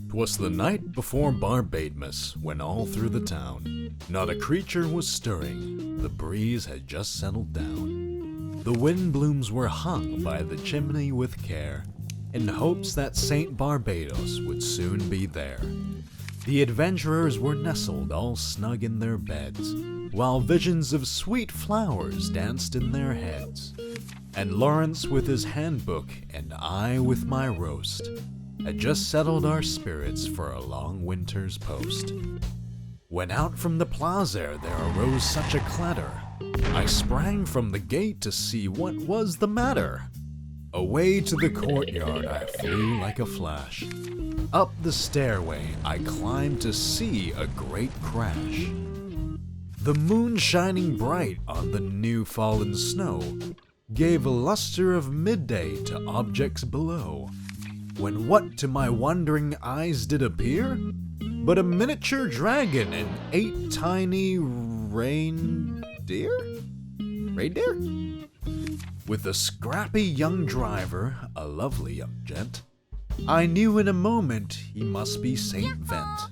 'Twas the night before Barbatmas, when all through the town not a creature was stirring, the breeze had just settled down. The Windblumes were hung by the chimney with care, in hopes that St. Barbatos would soon be there. The adventurers were nestled all snug in their beds, while visions of sweet flowers danced in their heads. And Lawrence with his handbook, and I with my roast, had just settled our spirits for a long winter's post. When out from the plaza there arose such a clatter, I sprang from the gate to see what was the matter. Away to the courtyard I flew like a flash. Up the stairway I climbed to see a great crash. The moon shining bright on the new fallen snow gave a luster of midday to objects below, when what to my wondering eyes did appear but a miniature dragon and 8 tiny reindeer? With a scrappy young driver, a lovely young gent. I knew in a moment he must be Saint Vent.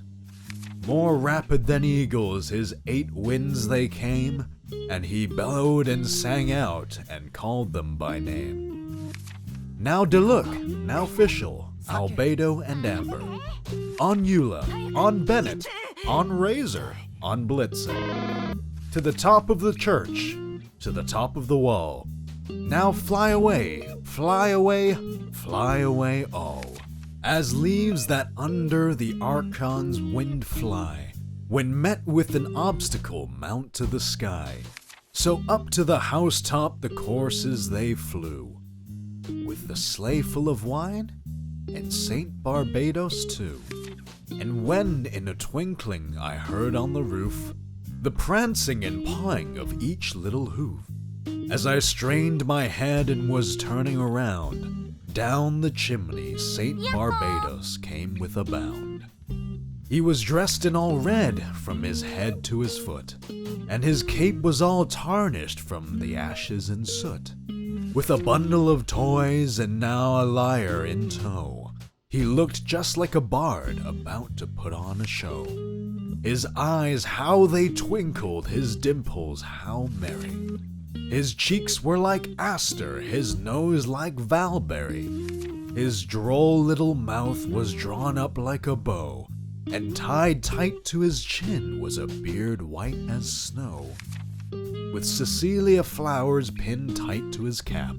More rapid than eagles his 8 winds they came, and he bellowed and sang out and called them by name. Now Deluc, now Fischl, Albedo and Amber, on Eula, on Bennett, on Razor, on Blitzen, to the top of the church, to the top of the wall. Now fly away, fly away, fly away all, as leaves that under the Archon's wind fly, when met with an obstacle mount to the sky. So up to the housetop the coursers they flew, with the sleigh full of wine, and St. Barbatos too. And when in a twinkling I heard on the roof the prancing and pawing of each little hoof, as I strained my head and was turning around, down the chimney St. Barbatos came with a bound. He was dressed in all red from his head to his foot, and his cape was all tarnished from the ashes and soot. With a bundle of toys and now a lyre in tow, he looked just like a bard about to put on a show. His eyes, how they twinkled, his dimples, how merry. His cheeks were like aster, his nose like valberry. His droll little mouth was drawn up like a bow, and tied tight to his chin was a beard white as snow, with Cecilia flowers pinned tight to his cap,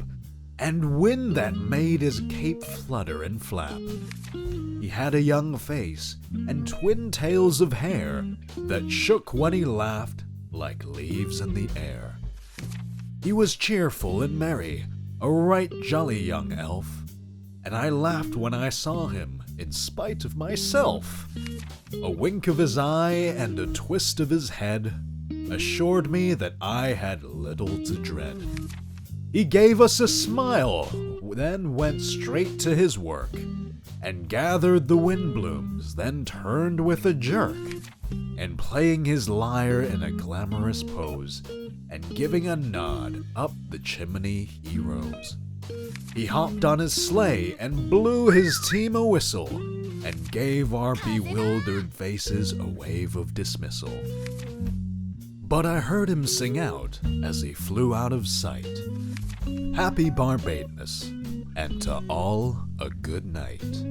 and wind that made his cape flutter and flap. He had a young face, and twin tails of hair that shook when he laughed like leaves in the air. He was cheerful and merry, a right jolly young elf, and I laughed when I saw him, in spite of myself. A wink of his eye and a twist of his head assured me that I had little to dread. He gave us a smile, then went straight to his work, and gathered the Windblumes, then turned with a jerk, and playing his lyre in a glamorous pose, and giving a nod, up the chimney he rose. He hopped on his sleigh and blew his team a whistle, and gave our bewildered faces a wave of dismissal. But I heard him sing out as he flew out of sight, "Happy Barbatmas, and to all a good night."